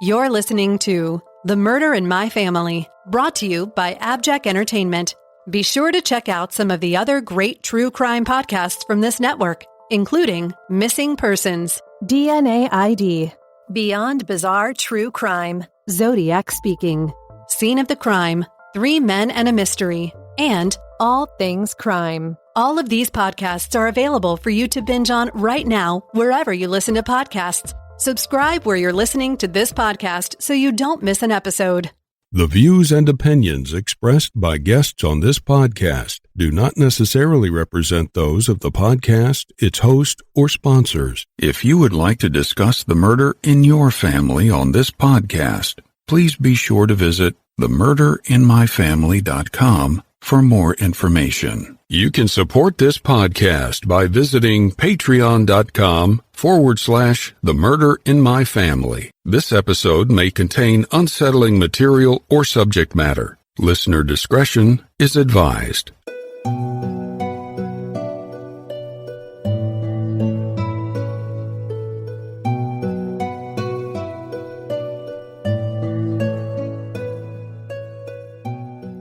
You're listening to The Murder in My Family, brought to you by AbJack Entertainment. Be sure to check out some of the other great true crime podcasts from this network, including Missing Persons, DNA ID, Beyond Bizarre True Crime, Zodiac Speaking, Scene of the Crime, 3 Men and a Mystery, and All Things Crime. All of these podcasts are available for you to binge on right now, wherever you listen to podcasts. Subscribe where you're listening to this podcast so you don't miss an episode. The views and opinions expressed by guests on this podcast do not necessarily represent those of the podcast, its host, or sponsors. If you would like to discuss the murder in your family on this podcast, please be sure to visit themurderinmyfamily.com for more information. You can support this podcast by visiting patreon.com/themurderinmyfamily. This episode may contain unsettling material or subject matter. Listener discretion is advised.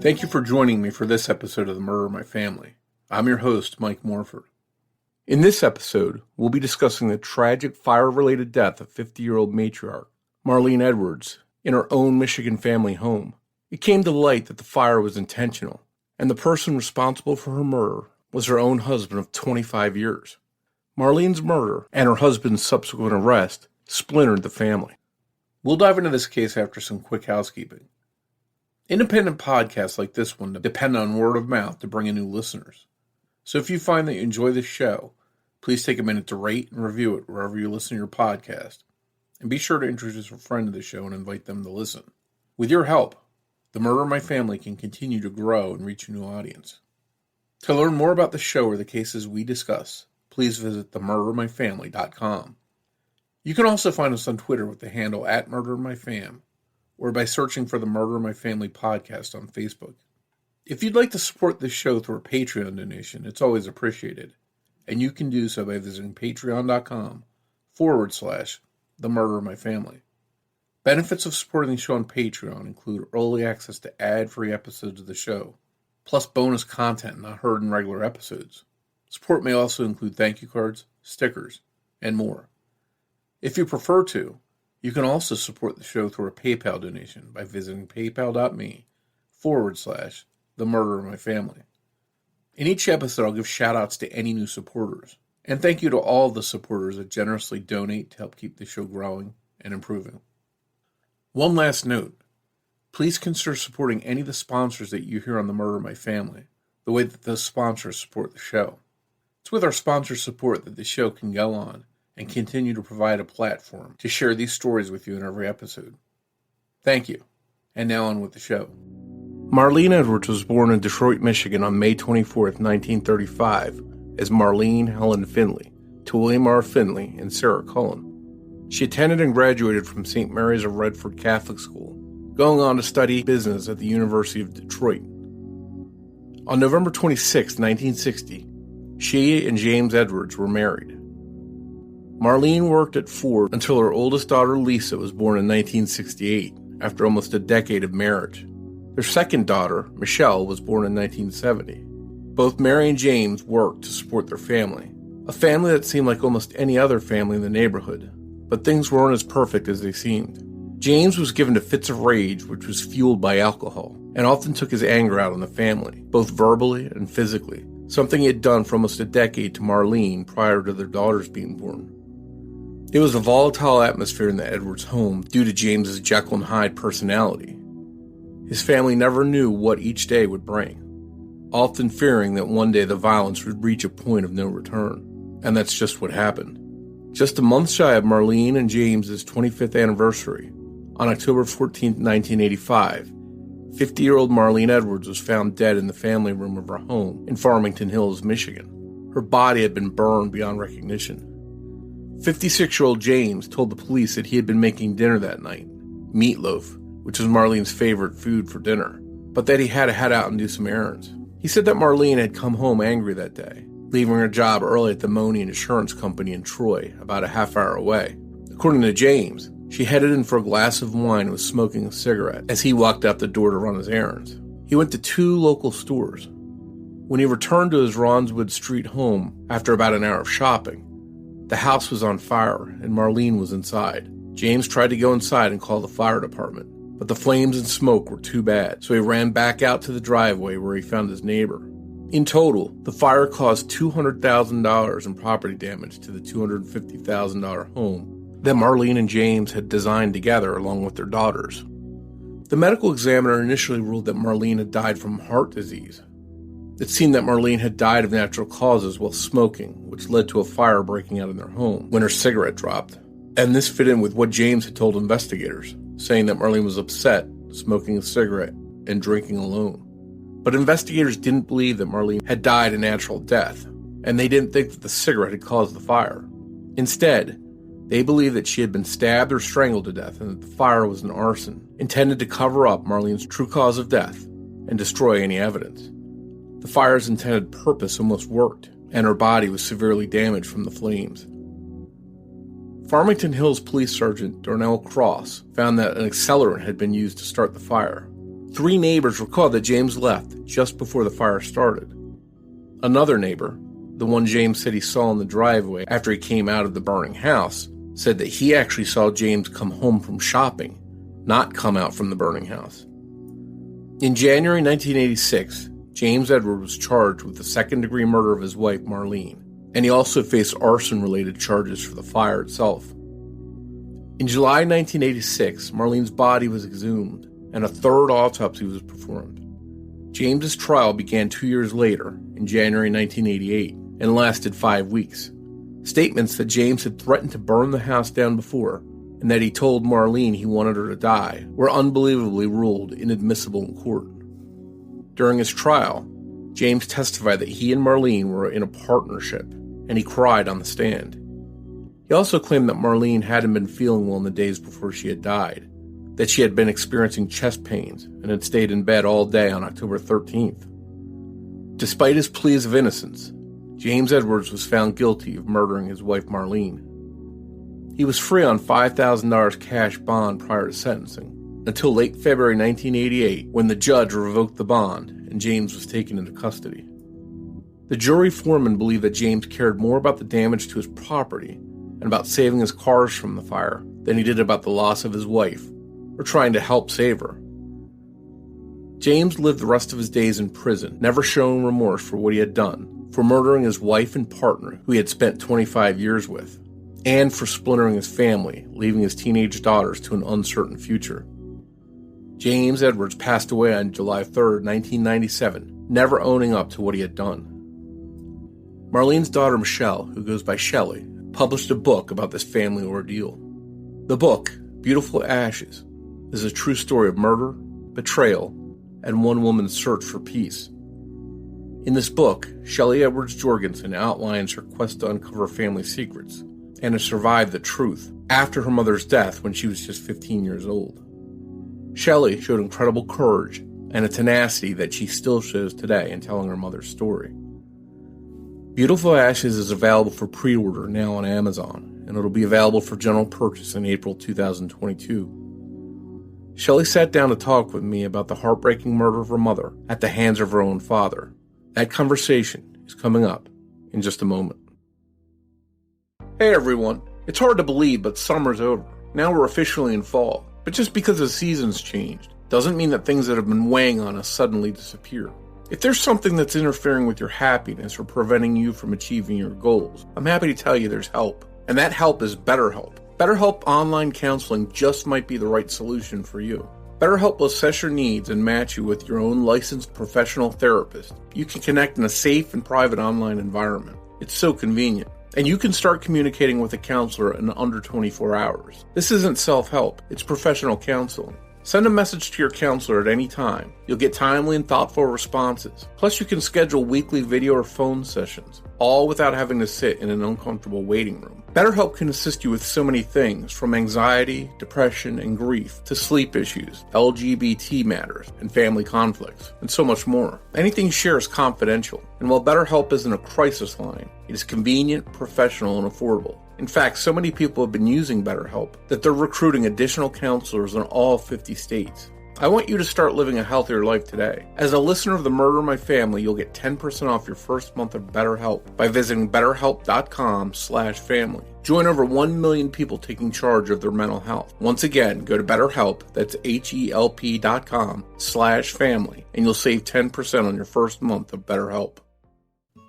Thank you for joining me for this episode of The Murder in My Family. I'm your host, Mike Morford. In this episode, we'll be discussing the tragic fire-related death of 50-year-old matriarch Marlene Edwards in her own Michigan family home. It came to light that the fire was intentional, and the person responsible for her murder was her own husband of 25 years. Marlene's murder and her husband's subsequent arrest splintered the family. We'll dive into this case after some quick housekeeping. Independent podcasts like this one depend on word of mouth to bring in new listeners. So if you find that you enjoy this show, please take a minute to rate and review it wherever you listen to your podcast. And be sure to introduce a friend to the show and invite them to listen. With your help, The Murder in My Family can continue to grow and reach a new audience. To learn more about the show or the cases we discuss, please visit themurderinmyfamily.com. You can also find us on Twitter with the handle @MurderInMyFam, or by searching for the Murder in My Family podcast on Facebook. If you'd like to support this show through a Patreon donation, it's always appreciated, and you can do so by visiting patreon.com/The Murder in My Family. Benefits of supporting the show on Patreon include early access to ad-free episodes of the show, plus bonus content not heard in regular episodes. Support may also include thank you cards, stickers, and more. If you prefer to, you can also support the show through a PayPal donation by visiting paypal.me/The Murder in My Family. In each episode, I'll give shout-outs to any new supporters. And thank you to all the supporters that generously donate to help keep the show growing and improving. One last note. Please consider supporting any of the sponsors that you hear on The Murder in My Family, the way that those sponsors support the show. It's with our sponsor support that the show can go on and continue to provide a platform to share these stories with you in every episode. Thank you. And now on with the show. Marlene Edwards was born in Detroit, Michigan on May 24, 1935, as Marlene Helen Finley, to William R. Finley and Sarah Cullen. She attended and graduated from St. Mary's of Redford Catholic School, going on to study business at the University of Detroit. On November 26, 1960, she and James Edwards were married. Marlene worked at Ford until her oldest daughter Lisa was born in 1968, after almost a decade of marriage. Their second daughter, Michelle, was born in 1970. Both Mary and James worked to support their family, a family that seemed like almost any other family in the neighborhood, but things weren't as perfect as they seemed. James was given to fits of rage, which was fueled by alcohol, and often took his anger out on the family, both verbally and physically, something he had done for almost a decade to Marlene prior to their daughters being born. It was a volatile atmosphere in the Edwards home due to James's Jekyll and Hyde personality. His family never knew what each day would bring, often fearing that one day the violence would reach a point of no return. And that's just what happened. Just a month shy of Marlene and James's 25th anniversary, on October 14, 1985, 50-year-old Marlene Edwards was found dead in the family room of her home in Farmington Hills, Michigan. Her body had been burned beyond recognition. 56-year-old James told the police that he had been making dinner that night, meatloaf, which was Marlene's favorite food for dinner, but that he had to head out and do some errands. He said that Marlene had come home angry that day, leaving her job early at the Monian Insurance Company in Troy, about a half hour away. According to James, She headed in for a glass of wine and was smoking a cigarette as he walked out the door to run his errands. He went to 2 local stores. When he returned to his Ronswood Street home after about an hour of shopping, the house was on fire and Marlene was inside. James tried to go inside and call the fire department, but the flames and smoke were too bad, so he ran back out to the driveway where he found his neighbor. In total, the fire caused $200,000 in property damage to the $250,000 home that Marlene and James had designed together along with their daughters. The medical examiner initially ruled that Marlene had died from heart disease. It seemed that Marlene had died of natural causes while smoking, which led to a fire breaking out in their home when her cigarette dropped. And this fit in with what James had told investigators, saying that Marlene was upset, smoking a cigarette, and drinking alone. But investigators didn't believe that Marlene had died a natural death, and they didn't think that the cigarette had caused the fire. Instead, they believed that she had been stabbed or strangled to death and that the fire was an arson, intended to cover up Marlene's true cause of death and destroy any evidence. The fire's intended purpose almost worked, and her body was severely damaged from the flames. Farmington Hills Police Sergeant Darnell Cross found that an accelerant had been used to start the fire. 3 neighbors recalled that James left just before the fire started. Another neighbor, the one James said he saw in the driveway after he came out of the burning house, said that he actually saw James come home from shopping, not come out from the burning house. In January 1986, James Edwards was charged with the second-degree murder of his wife, Marlene, and he also faced arson-related charges for the fire itself. In July 1986, Marlene's body was exhumed, and a 3rd autopsy was performed. James's trial began 2 years later, in January 1988, and lasted 5 weeks. Statements that James had threatened to burn the house down before, and that he told Marlene he wanted her to die, were unbelievably ruled inadmissible in court. During his trial, James testified that he and Marlene were in a partnership, and he cried on the stand. He also claimed that Marlene hadn't been feeling well in the days before she had died, that she had been experiencing chest pains and had stayed in bed all day on October 13th. Despite his pleas of innocence, James Edwards was found guilty of murdering his wife Marlene. He was free on $5,000 cash bond prior to sentencing, until late February 1988 when the judge revoked the bond and James was taken into custody. The jury foreman believed that James cared more about the damage to his property and about saving his cars from the fire than he did about the loss of his wife or trying to help save her. James lived the rest of his days in prison, never showing remorse for what he had done, for murdering his wife and partner, who he had spent 25 years with, and for splintering his family, leaving his teenage daughters to an uncertain future. James Edwards passed away on July 3, 1997, never owning up to what he had done. Marlene's daughter Michelle, who goes by Shelley, published a book about this family ordeal. The book, Beautiful Ashes, is a true story of murder, betrayal, and one woman's search for peace. In this book, Shelley Edwards Jorgensen outlines her quest to uncover family secrets and to survive the truth after her mother's death when she was just 15 years old. Shelley showed incredible courage and a tenacity that she still shows today in telling her mother's story. Beautiful Ashes is available for pre-order now on Amazon, and it'll be available for general purchase in April 2022. Shelley sat down to talk with me about the heartbreaking murder of her mother at the hands of her own father. That conversation is coming up in just a moment. Hey everyone, it's hard to believe, but summer's over. Now we're officially in fall. But just because the season's changed doesn't mean that things that have been weighing on us suddenly disappear. If there's something that's interfering with your happiness or preventing you from achieving your goals, I'm happy to tell you there's help. And that help is BetterHelp. BetterHelp Online Counseling just might be the right solution for you. BetterHelp will assess your needs and match you with your own licensed professional therapist. You can connect in a safe and private online environment. It's so convenient. And you can start communicating with a counselor in under 24 hours. This isn't self-help, it's professional counseling. Send a message to your counselor at any time. You'll get timely and thoughtful responses. Plus, you can schedule weekly video or phone sessions, all without having to sit in an uncomfortable waiting room. BetterHelp can assist you with so many things, from anxiety, depression, and grief, to sleep issues, LGBT matters, and family conflicts, and so much more. Anything you share is confidential, and while BetterHelp isn't a crisis line, it is convenient, professional, and affordable. In fact, so many people have been using BetterHelp that they're recruiting additional counselors in all 50 states. I want you to start living a healthier life today. As a listener of the Murder in My Family, you'll get 10% off your first month of BetterHelp by visiting BetterHelp.com/family. Join over 1 million people taking charge of their mental health. Once again, go to BetterHelp, that's HELP.com/family, and you'll save 10% on your first month of BetterHelp.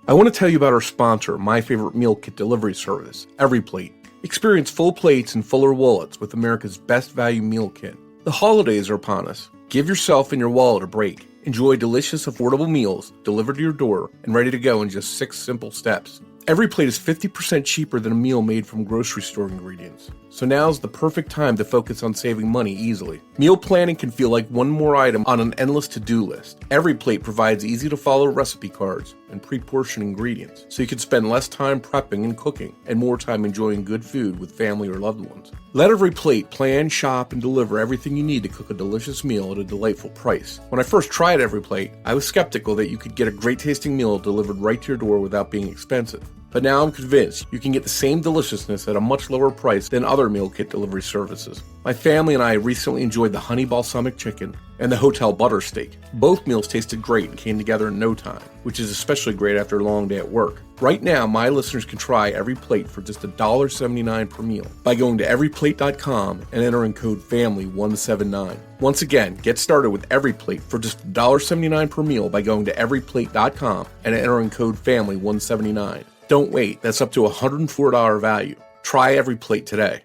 I want to tell you about our sponsor, My Favorite Meal Kit delivery service, EveryPlate. Experience full plates and fuller wallets with America's best value meal kit. The holidays are upon us. Give yourself and your wallet a break. Enjoy delicious, affordable meals delivered to your door and ready to go in just 6 simple steps. Every plate is 50% cheaper than a meal made from grocery store ingredients. So now's the perfect time to focus on saving money easily. Meal planning can feel like one more item on an endless to-do list. Every plate provides easy-to-follow recipe cards and pre-portioned ingredients, so you can spend less time prepping and cooking and more time enjoying good food with family or loved ones. Let Every Plate plan, shop, and deliver everything you need to cook a delicious meal at a delightful price. When I first tried Every Plate, I was skeptical that you could get a great-tasting meal delivered right to your door without being expensive. But now I'm convinced you can get the same deliciousness at a much lower price than other meal kit delivery services. My family and I recently enjoyed the honey balsamic chicken and the hotel butter steak. Both meals tasted great and came together in no time, which is especially great after a long day at work. Right now, my listeners can try Every Plate for just $1.79 per meal by going to everyplate.com and entering code FAMILY179. Once again, get started with Every Plate for just $1.79 per meal by going to everyplate.com and entering code FAMILY179. Don't wait, that's up to a $104 value. Try Every Plate today.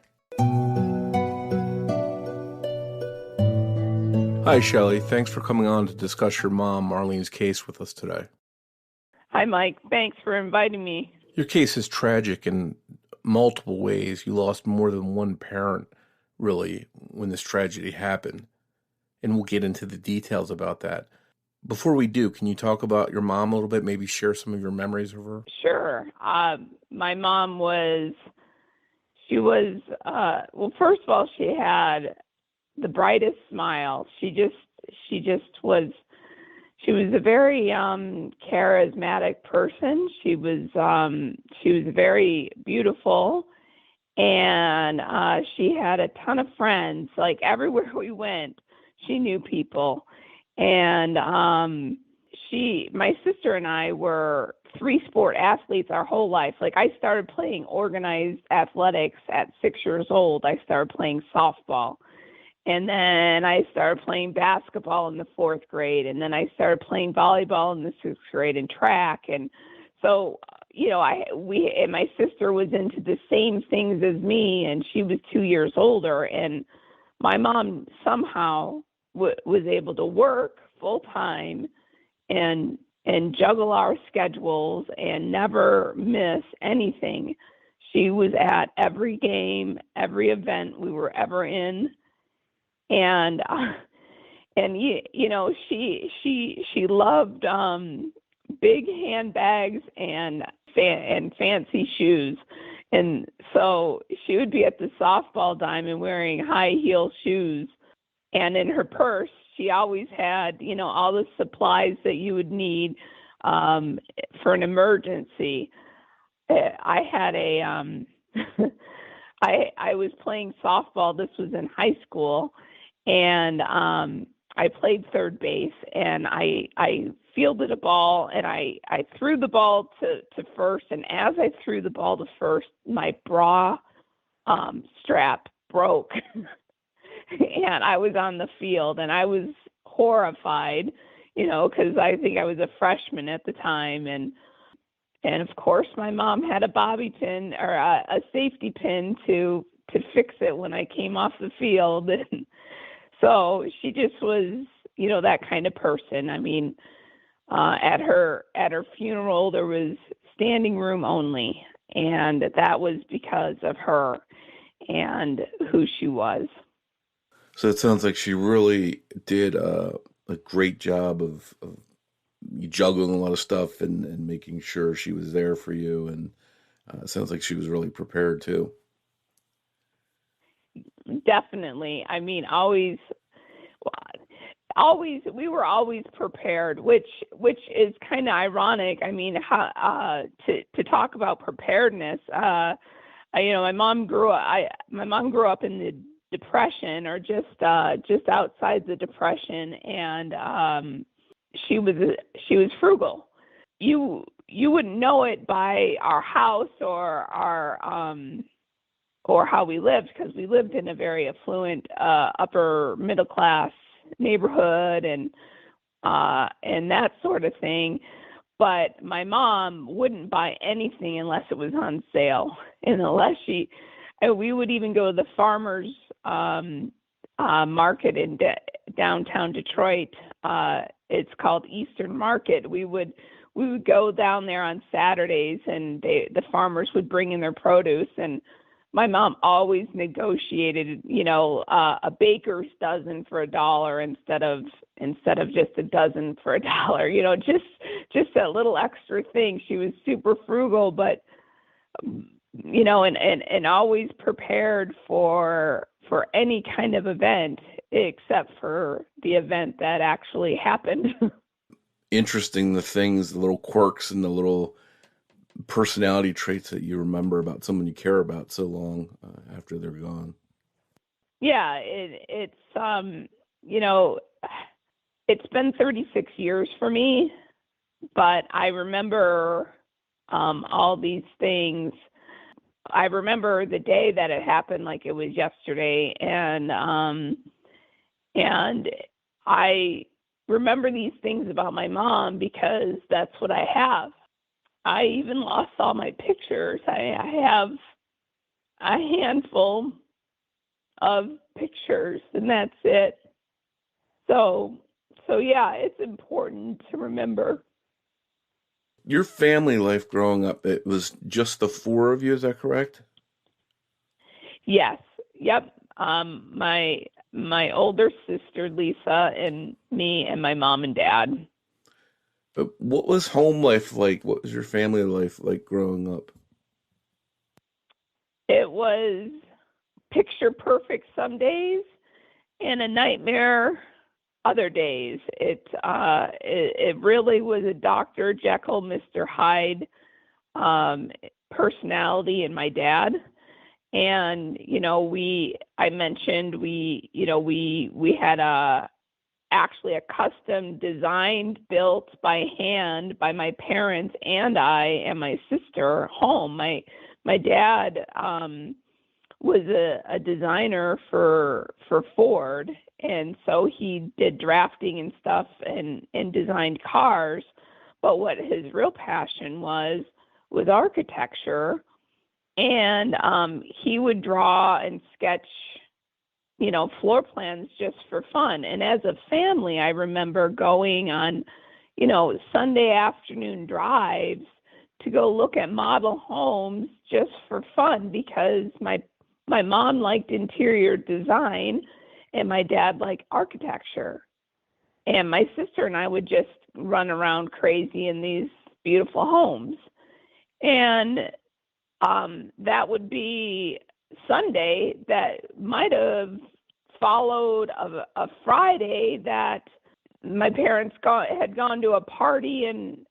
Hi, Shelley. Thanks for coming on to discuss your mom, Marlene's case with us today. Hi, Mike. Thanks for inviting me. Your case is tragic in multiple ways. You lost more than one parent, really, when this tragedy happened. And we'll get into the details about that. Before we do, can you talk about your mom a little bit, maybe share some of your memories of her? Sure. My mom well, first of all, she had the brightest smile. She was a very charismatic person. She was very beautiful, and she had a ton of friends. Like everywhere we went, she knew people. And my sister and I were 3-sport athletes our whole life. Like I started playing organized athletics at 6 years old. I started playing softball. And then I started playing basketball in the 4th grade. And then I started playing volleyball in the 6th grade and track. And so, my sister was into the same things as me, and she was 2 years older. And my mom somehow was able to work full time and juggle our schedules and never miss anything. She was at every game, every event we were ever in, and she loved big handbags and fancy shoes, and so she would be at the softball diamond wearing high heel shoes. And in her purse, she always had, all the supplies that you would need for an emergency. I had I was playing softball. This was in high school, and I played third base, and I fielded a ball, and I threw the ball to first. And as I threw the ball to first, my bra strap broke. And I was on the field, and I was horrified, because I think I was a freshman at the time. And of course, my mom had a bobby pin or a safety pin to fix it when I came off the field. And so she just was, that kind of person. I mean, at her funeral, there was standing room only, and that was because of her and who she was. So it sounds like she really did a great job of juggling a lot of stuff and making sure she was there for you. And it sounds like she was really prepared too. Definitely. I mean, always, we were always prepared, which is kind of ironic. I mean, to talk about preparedness, my mom grew up in the Depression, or just outside the Depression, and she was frugal. You wouldn't know it by our house or how we lived, because we lived in a very affluent upper middle class neighborhood and that sort of thing. But my mom wouldn't buy anything unless it was on sale, and we would even go to the farmers market in downtown Detroit. It's called Eastern Market. We would go down there on Saturdays, and the farmers would bring in their produce, and my mom always negotiated, a baker's dozen for $1 instead of just a dozen for $1. Just that little extra thing. She was super frugal, but and always prepared for any kind of event, except for the event that actually happened. Interesting, the little quirks and the little personality traits that you remember about someone you care about so long after they're gone. Yeah, it's it's been 36 years for me, but I remember all these things. I remember the day that it happened like it was yesterday, and I remember these things about my mom because that's what I have. I even lost all my pictures. I have a handful of pictures, and that's it. So yeah, it's important to remember. Your family life growing up, it was just the four of you, is that correct? Yes. Yep. My older sister Lisa, and me, and my mom and dad. But what was home life like? What was your family life like growing up? It was picture perfect some days and a nightmare other days. It really was a Dr. Jekyll, Mr. Hyde personality in my dad. And I mentioned we had actually a custom designed, built by hand by my parents and I and my sister home. My dad was a designer for Ford, and so he did drafting and stuff and designed cars. But what his real passion was architecture, and he would draw and sketch floor plans just for fun. And as a family, I remember going on, Sunday afternoon drives to go look at model homes just for fun, because my mom liked interior design and my dad liked architecture. And my sister and I would just run around crazy in these beautiful homes. And that would be Sunday. That might have followed a Friday that my parents had gone to a party, and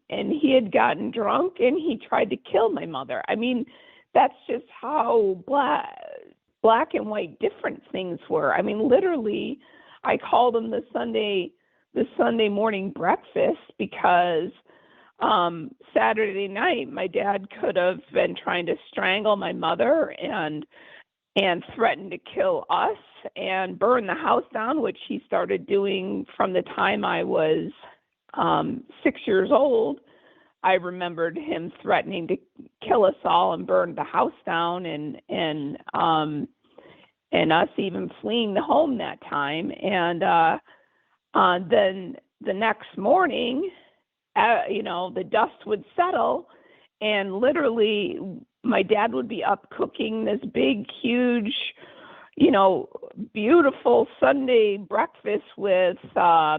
he had gotten drunk and he tried to kill my mother. I mean, that's just how black and white different things were. I mean, literally, I called them the Sunday morning breakfast, because Saturday night my dad could have been trying to strangle my mother and threatened to kill us and burn the house down, which he started doing from the time I was 6 years old. I remembered him threatening to kill us all and burn the house down, and us even fleeing the home that time. And then the next morning, the dust would settle, and literally my dad would be up cooking this big, huge, beautiful Sunday breakfast with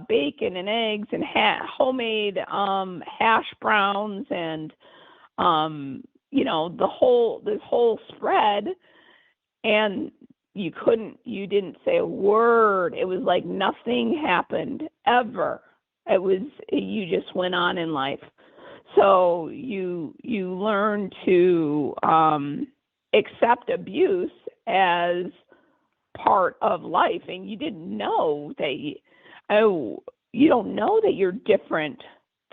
bacon and eggs and homemade hash browns and this whole spread. And you didn't say a word. It was like nothing happened ever. You just went on in life. So you learn to accept abuse as part of life, and you didn't know that you don't know that you're different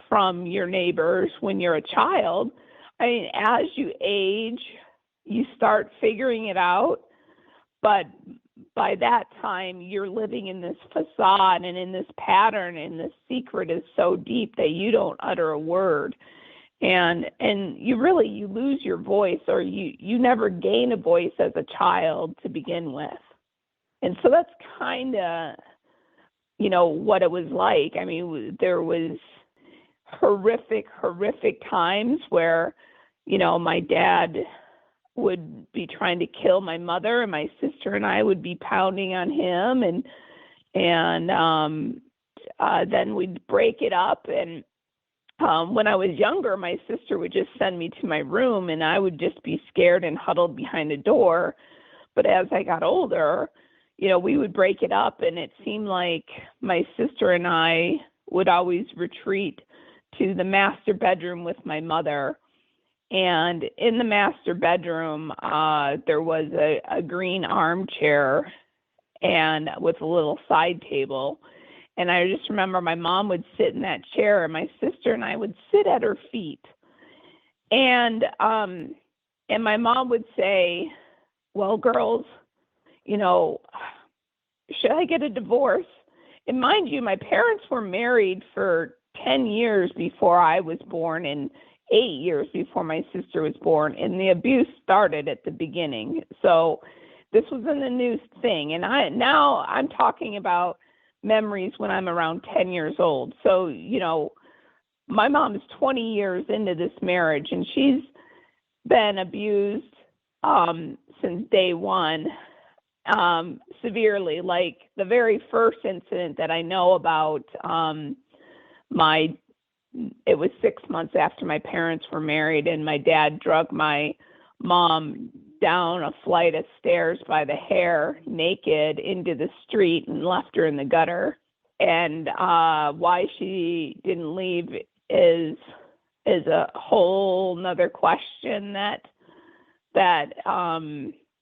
from your neighbors when you're a child. I mean, as you age, you start figuring it out, but by that time, you're living in this facade and in this pattern, and the secret is so deep that you don't utter a word. And you lose your voice, or you never gain a voice as a child to begin with. And so that's kind of, what it was like. I mean, there was horrific times where, my dad would be trying to kill my mother, and my sister and I would be pounding on him, and then we'd break it up. And when I was younger, my sister would just send me to my room, and I would just be scared and huddled behind a door. But as I got older, we would break it up, and it seemed like my sister and I would always retreat to the master bedroom with my mother. And in the master bedroom, there was a green armchair and with a little side table. And I just remember my mom would sit in that chair, and my sister and I would sit at her feet. And my mom would say, "Well, girls, should I get a divorce?" And mind you, my parents were married for 10 years before I was born, and 8 years before my sister was born, and the abuse started at the beginning. So this wasn't a new thing. And now I'm talking about memories when I'm around 10 years old. So, my mom is 20 years into this marriage, and she's been abused since day one, severely. Like the very first incident that I know about, it was 6 months after my parents were married, and my dad drug my mom down a flight of stairs by the hair, naked, into the street, and left her in the gutter. And why she didn't leave is a whole nother question that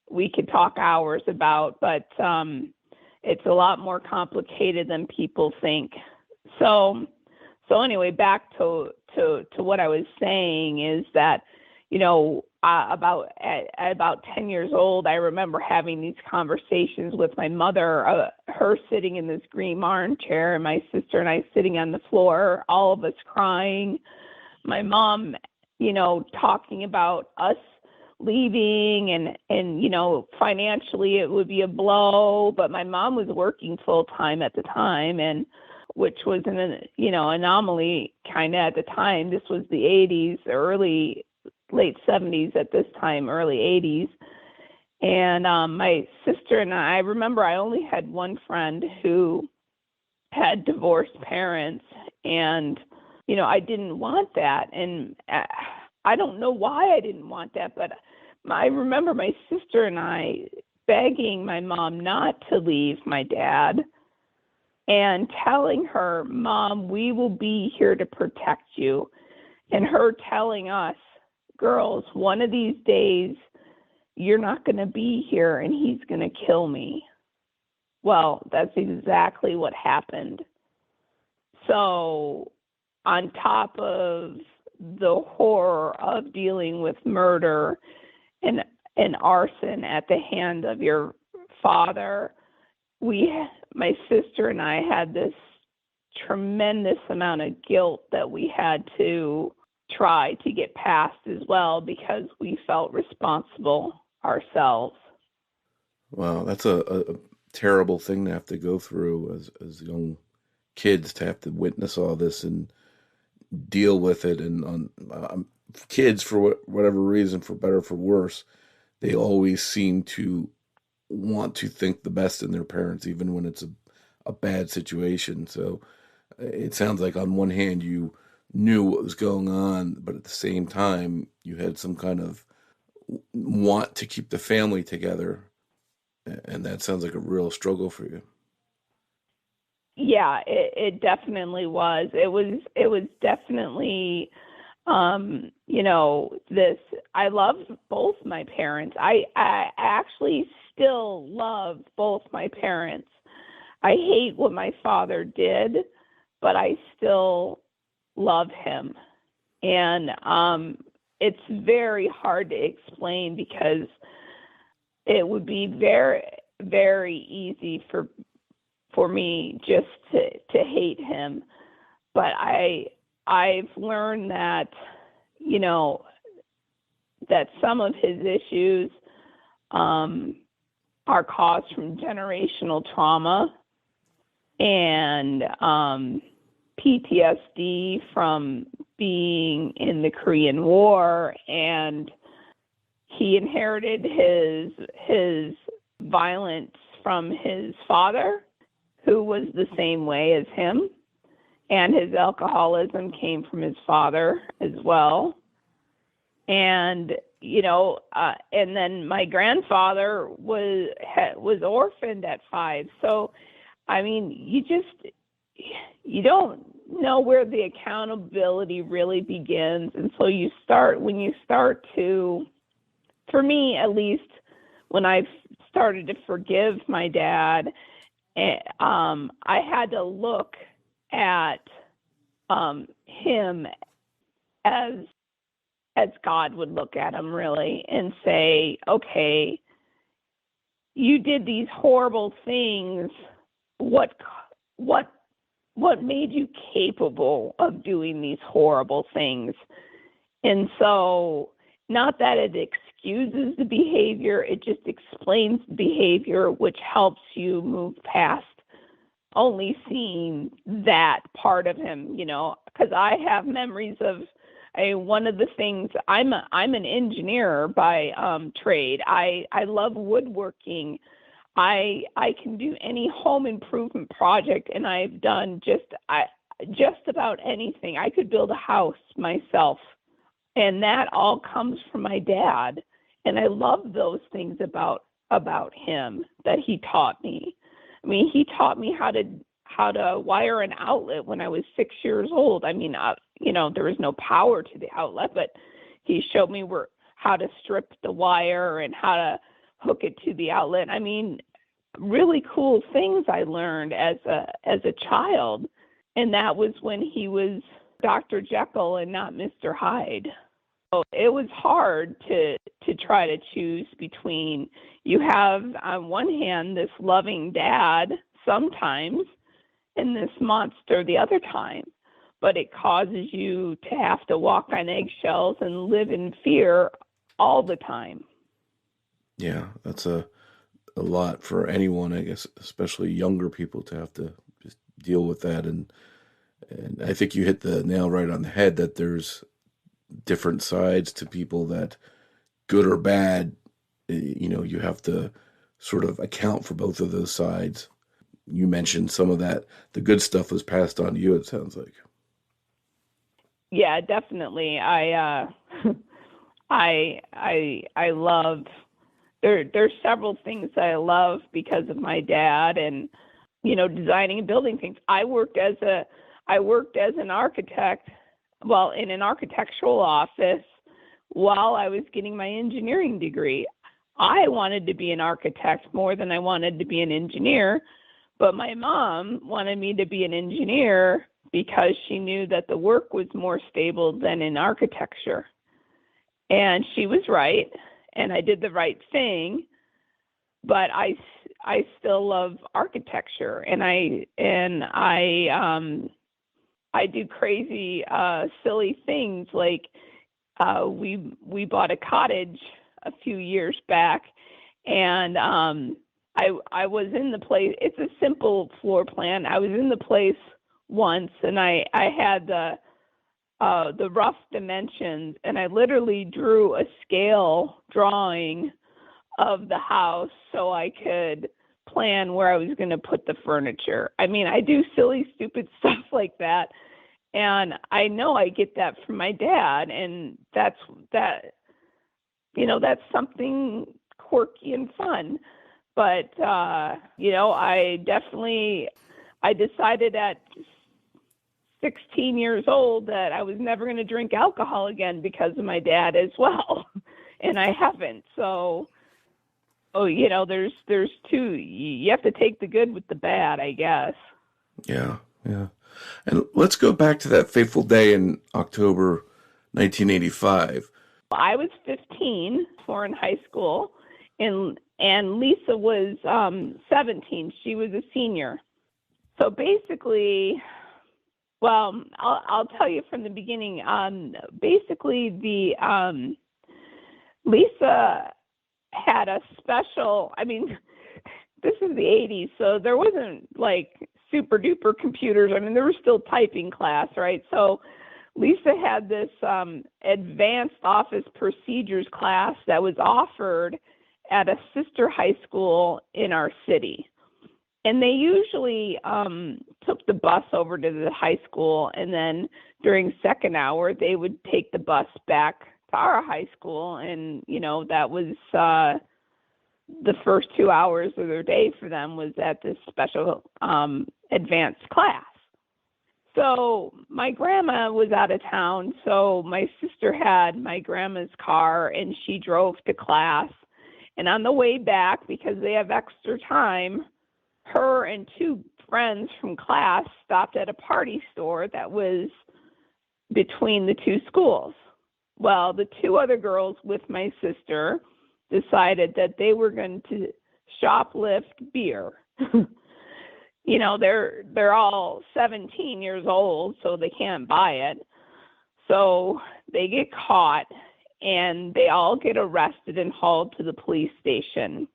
we could talk hours about, but it's a lot more complicated than people think. So anyway, back to what I was saying is that, about 10 years old, I remember having these conversations with my mother, her sitting in this green armchair, and my sister and I sitting on the floor, all of us crying. My mom, talking about us leaving, and financially it would be a blow, but my mom was working full time at the time, and which was an anomaly kind of at the time. This was the 80s, late 70s at this time, early 80s. And my sister and I remember I only had one friend who had divorced parents, and I didn't want that. And I don't know why I didn't want that, but I remember my sister and I begging my mom not to leave my dad, and telling her, "Mom, we will be here to protect you." And her telling us, "Girls, one of these days, you're not going to be here, and he's going to kill me." Well, that's exactly what happened. So on top of the horror of dealing with murder and arson at the hand of your father, my sister and I had this tremendous amount of guilt that we had to try to get past as well, because we felt responsible ourselves. Wow, that's a terrible thing to have to go through as young kids, to have to witness all this and deal with it. And kids, for whatever reason, for better or for worse, they always seem to want to think the best in their parents, even when it's a bad situation. So it sounds like on one hand you knew what was going on, but at the same time you had some kind of want to keep the family together, and that sounds like a real struggle for you. Yeah, it definitely was. It was definitely I love both my parents. I actually still love both my parents. I hate what my father did, but I still love him. And it's very hard to explain because it would be very, very easy for me just to hate him. But I've learned that, that some of his issues are caused from generational trauma and PTSD from being in the Korean War, and he inherited his violence from his father, who was the same way as him, and his alcoholism came from his father as well. And and then my grandfather was orphaned at 5. So, I mean, you don't know where the accountability really begins. And so when you start to, for me at least, when I started to forgive my dad, I had to look at him as God would look at him, really, and say, okay, you did these horrible things. What made you capable of doing these horrible things? And so, not that it excuses the behavior, it just explains the behavior, which helps you move past only seeing that part of him, because I have memories of one of the things, I'm an engineer by trade. I love woodworking. I can do any home improvement project, and I've done just about anything. I could build a house myself, and that all comes from my dad. And I love those things about him that he taught me. I mean, he taught me how to wire an outlet when I was 6 years old. I mean, there was no power to the outlet, but he showed me how to strip the wire and how to hook it to the outlet. I mean, really cool things I learned as a child. And that was when he was Dr. Jekyll and not Mr. Hyde. So it was hard to try to choose between, you have on one hand this loving dad sometimes and this monster the other time, but it causes you to have to walk on eggshells and live in fear all the time. Yeah, that's a lot for anyone, I guess, especially younger people, to have to just deal with that. And I think you hit the nail right on the head, that there's different sides to people, that good or bad, you have to sort of account for both of those sides. You mentioned some of that. The good stuff was passed on to you, it sounds like. Yeah, definitely. I love, there's several things that I love because of my dad, and designing and building things. I worked as an architect, in an architectural office while I was getting my engineering degree. I wanted to be an architect more than I wanted to be an engineer, but my mom wanted me to be an engineer because she knew that the work was more stable than in architecture. And she was right, and I did the right thing, but I still love architecture, and I do crazy, silly things, like we bought a cottage a few years back, and I was in the place. It's a simple floor plan. I was in the place once, and I had the rough dimensions, and I literally drew a scale drawing of the house so I could plan where I was going to put the furniture. I mean, I do silly, stupid stuff like that, and I know I get that from my dad, and that's something quirky and fun. But I decided at 16 years old that I was never going to drink alcohol again because of my dad as well. And I haven't. So, there's two. You have to take the good with the bad, I guess. Yeah, yeah. And let's go back to that fateful day in October 1985. I was 15, in high school, and Lisa was 17. She was a senior. So basically, well, I'll tell you from the beginning. Basically, Lisa had a special. I mean, this is the 80s, so there wasn't like super duper computers. I mean, there was still typing class, right? So Lisa had this advanced office procedures class that was offered at a sister high school in our city. And they usually took the bus over to the high school, and then during second hour, they would take the bus back to our high school. And, that was the first 2 hours of their day for them was at this special advanced class. So my grandma was out of town, so my sister had my grandma's car, and she drove to class. And on the way back, because they have extra time, her and two friends from class stopped at a party store that was between the two schools. Well, the two other girls with my sister decided that they were going to shoplift beer. They're all 17 years old, so they can't buy it. So they get caught, and they all get arrested and hauled to the police station.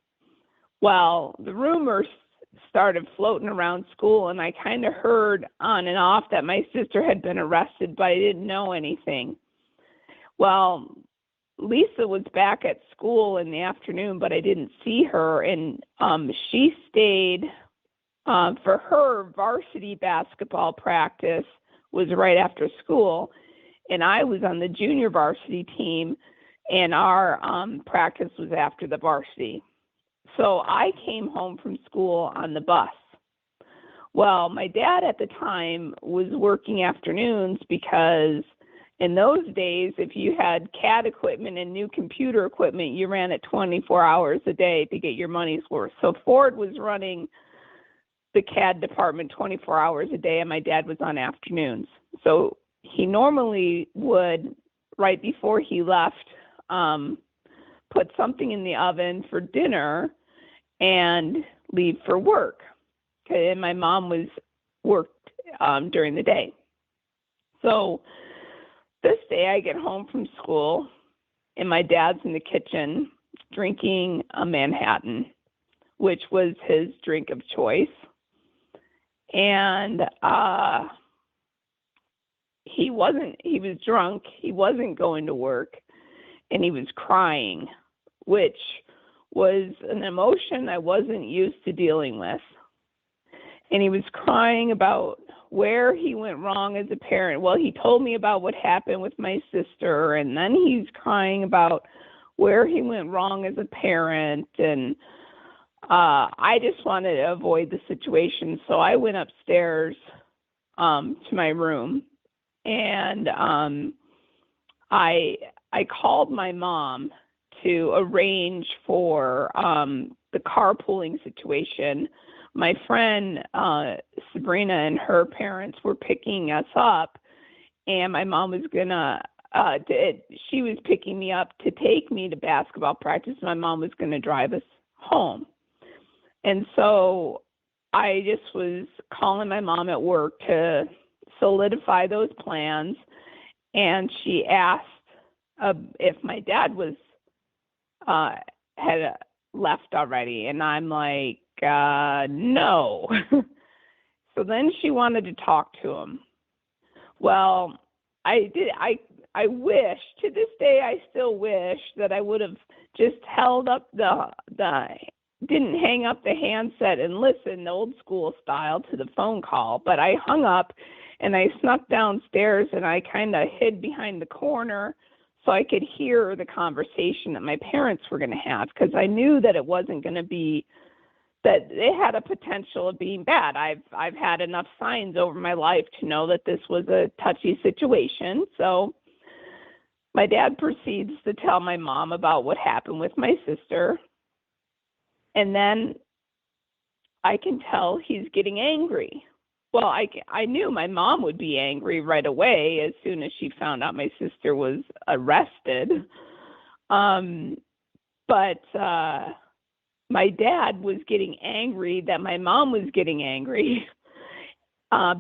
Well, the rumors started floating around school, and I kind of heard on and off that my sister had been arrested, but I didn't know anything. Well, Lisa was back at school in the afternoon, but I didn't see her, and she stayed for her varsity basketball practice was right after school, and I was on the junior varsity team, and our practice was after the varsity. So I came home from school on the bus. Well, my dad at the time was working afternoons because in those days, if you had CAD equipment and new computer equipment, you ran it 24 hours a day to get your money's worth. So Ford was running the CAD department 24 hours a day, and my dad was on afternoons. So he normally would, right before he left, put something in the oven for dinner and leave for work. Okay, and my mom worked during the day. So this day I get home from school, and my dad's in the kitchen drinking a Manhattan, which was his drink of choice. And he was drunk, he wasn't going to work, and he was crying, which was an emotion I wasn't used to dealing with. And he was crying about where he went wrong as a parent. Well, he told me about what happened with my sister, and then he's crying about where he went wrong as a parent. And I just wanted to avoid the situation, so I went upstairs to my room, and I called my mom to arrange for the carpooling situation. My friend Sabrina and her parents were picking us up, and my mom was she was picking me up to take me to basketball practice. My mom was going to drive us home. And so I just was calling my mom at work to solidify those plans, and she asked if my dad was had left already, and I'm like, no. So then she wanted to talk to him. Well, I wish, to this day, I still wish that I would have just held up didn't hang up the handset and listen the old school style to the phone call, but I hung up and I snuck downstairs and I kind of hid behind the corner so I could hear the conversation that my parents were going to have, because I knew that it wasn't going to be that it had a potential of being bad. I've had enough signs over my life to know that this was a touchy situation. So my dad proceeds to tell my mom about what happened with my sister. And then I can tell he's getting angry. Well, I knew my mom would be angry right away as soon as she found out my sister was arrested. But my dad was getting angry that my mom was getting angry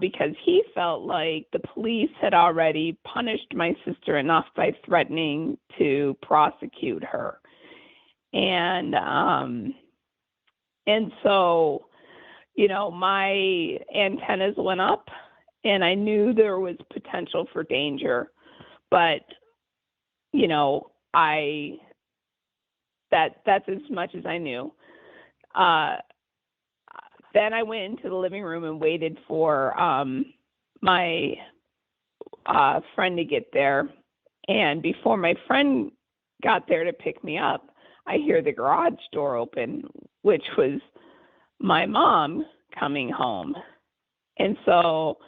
because he felt like the police had already punished my sister enough by threatening to prosecute her. And so, you know, my antennas went up and I knew there was potential for danger, but, you know, that's as much as I knew. Then I went into the living room and waited for my friend to get there. And before my friend got there to pick me up, I hear the garage door open, which was my mom coming home. And so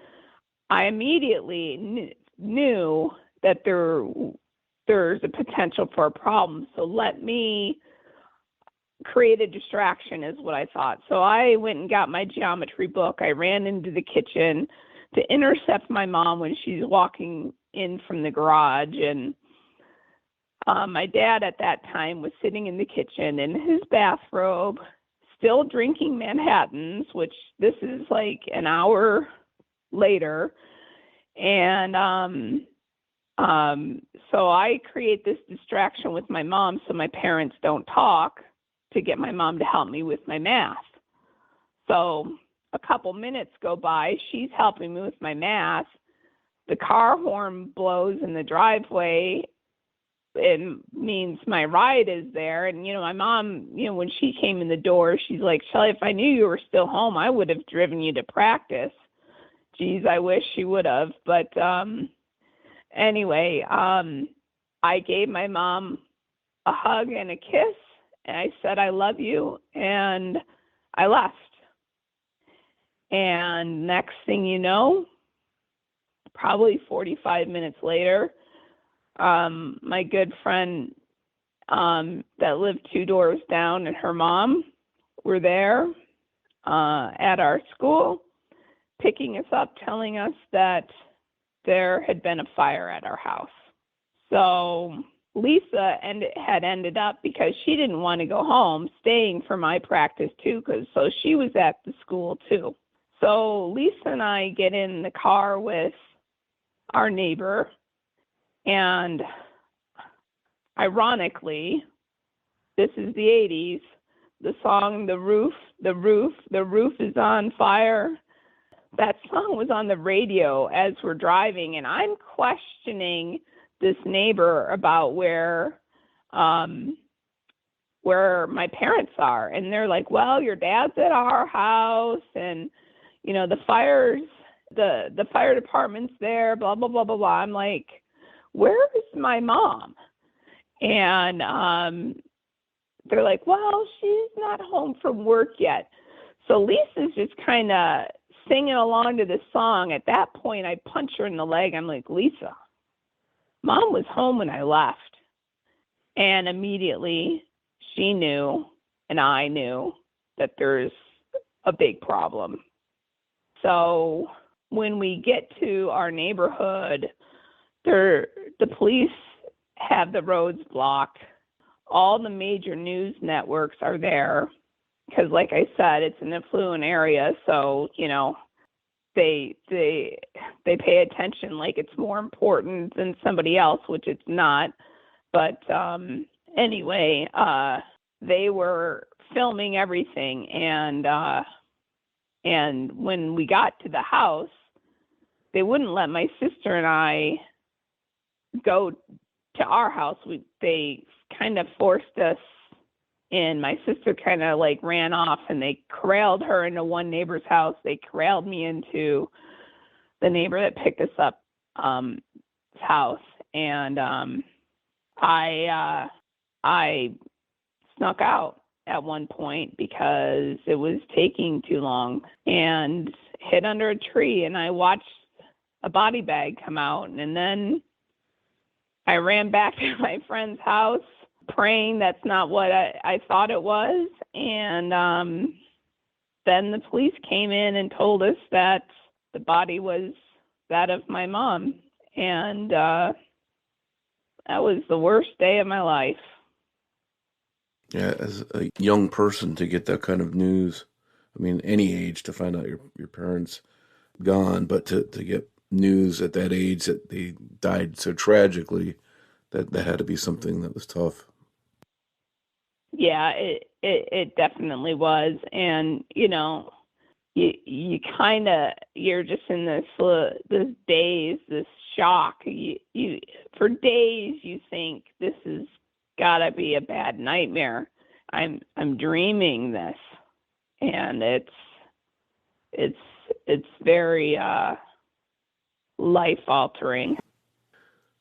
I immediately knew that there's a potential for a problem. So let me create a distraction is what I thought. So I went and got my geometry book. I ran into the kitchen to intercept my mom when she's walking in from the garage. And my dad at that time was sitting in the kitchen in his bathrobe, still drinking Manhattans, which this is like an hour later. And so I create this distraction with my mom so my parents don't talk to get my mom to help me with my math. So a couple minutes go by. She's helping me with my math. The car horn blows in the driveway. It means my ride is there. And, you know, my mom, you know, when she came in the door, she's like, Shelley, if I knew you were still home, I would have driven you to practice. Geez, I wish she would have. But anyway, I gave my mom a hug and a kiss. And I said, I love you. And I left. And next thing you know, probably 45 minutes later, my good friend that lived 2 doors down and her mom were there at our school, picking us up, telling us that there had been a fire at our house. So Lisa had ended up, because she didn't want to go home, staying for my practice too, so she was at the school too. So Lisa and I get in the car with our neighbor, and ironically, this is the 80s, the song The Roof is on fire. That song was on the radio as we're driving, and I'm questioning this neighbor about where my parents are. And they're like, well, your dad's at our house, and, you know, the fire department's there, blah, blah, blah, blah, blah. I'm like, where is my mom? And they're like, well, she's not home from work yet. So Lisa's just kind of singing along to this song. At that point, I punch her in the leg. I'm like, Lisa, Mom was home when I left. And immediately she knew and I knew that there's a big problem. So when we get to our neighborhood, the police have the roads blocked. All the major news networks are there because, like I said, it's an affluent area. So, you know, they pay attention like it's more important than somebody else, which it's not. But anyway, they were filming everything. And when we got to the house, they wouldn't let my sister and I go to our house. They kind of forced us in. My sister kind of like ran off, and they corralled her into one neighbor's house. They corralled me into the neighbor that picked us up house. And I snuck out. at one point because it was taking too long, and hid under a tree, and I watched a body bag come out, and then I ran back to my friend's house praying that's not what I thought it was. And then the police came in and told us that the body was that of my mom. And that was the worst day of my life. Yeah, as a young person to get that kind of news, I mean, any age to find out your parents gone, but to get news at that age that they died so tragically, that had to be something that was tough. Yeah, it definitely was. And, you know, you kind of, you're just in this daze, this shock. You for days you think this has got to be a bad nightmare. I'm dreaming this, and it's very life altering.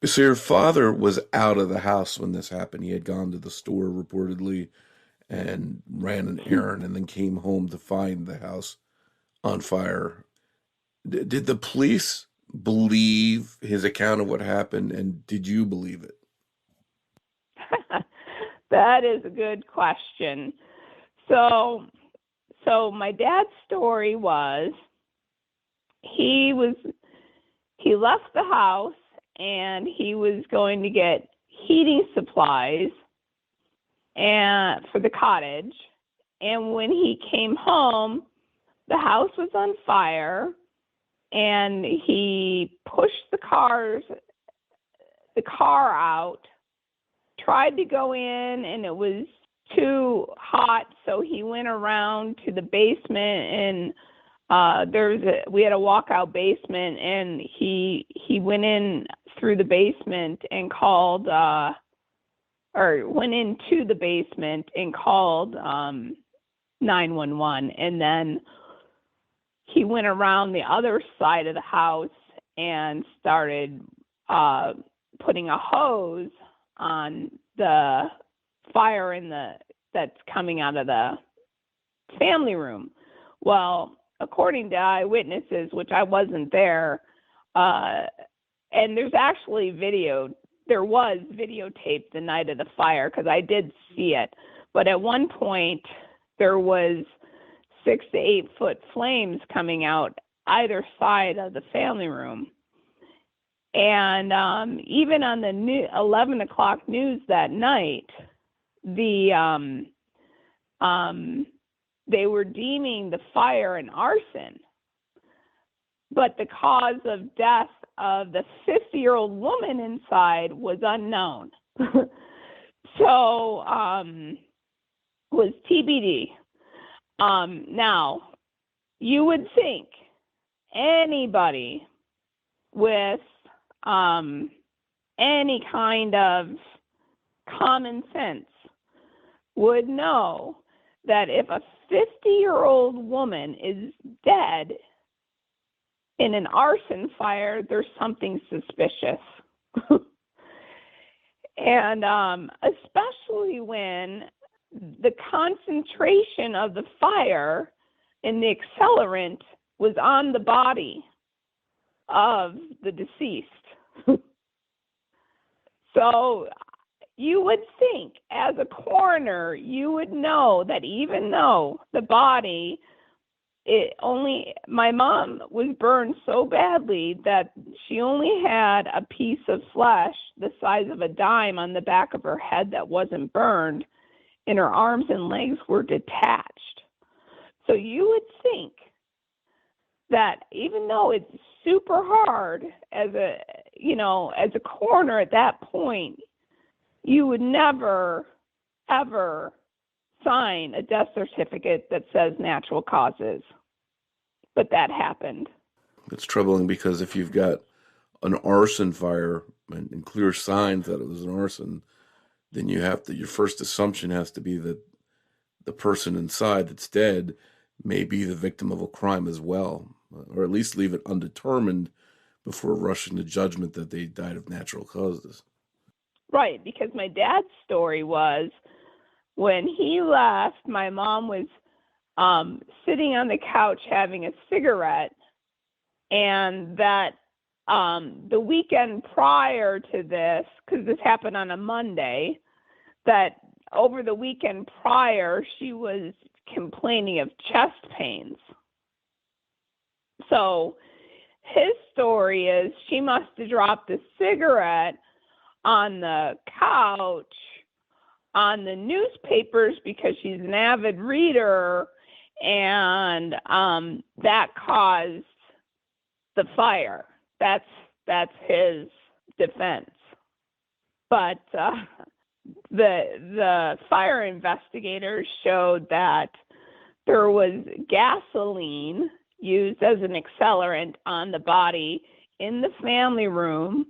So your father was out of the house when this happened. He had gone to the store reportedly and ran an errand and then came home to find the house on fire. Did the police believe his account of what happened, and did you believe it? That is a good question. So my dad's story was he left the house and he was going to get heating supplies for the cottage. And when he came home, the house was on fire, and he pushed the car out, tried to go in, and it was too hot, so he went around to the basement, and we had a walkout basement, and he went in through the basement and called went into the basement and called 911, and then he went around the other side of the house and started putting a hose on the fire that's coming out of the family room. Well, according to eyewitnesses, which I wasn't there, and there was videotape the night of the fire because I did see it. But at one point, there was 6 to 8 foot flames coming out either side of the family room. And even on the 11 o'clock news that night, they were deeming the fire an arson. But the cause of death of the 50-year-old woman inside was unknown. So was TBD. Now, you would think anybody with any kind of common sense would know that if a 50-year-old woman is dead in an arson fire, there's something suspicious. And especially when the concentration of the fire and the accelerant was on the body of the deceased. So you would think, as a coroner, you would know that even though the body, my mom was burned so badly that she only had a piece of flesh the size of a dime on the back of her head that wasn't burned, and her arms and legs were detached. So you would think that even though it's super hard as a coroner at that point, you would never, ever sign a death certificate that says natural causes. But that happened. It's troubling because if you've got an arson fire and clear signs that it was an arson, then your first assumption has to be that the person inside that's dead may be the victim of a crime as well, or at least leave it undetermined before rushing to judgment that they died of natural causes. Right, because my dad's story was when he left, my mom was sitting on the couch having a cigarette, and that the weekend prior to this, because this happened on a Monday, that over the weekend prior, she was complaining of chest pains. So his story is she must have dropped a cigarette on the couch on the newspapers because she's an avid reader, and that caused the fire. That's his defense. But the fire investigators showed that there was gasoline used as an accelerant on the body in the family room,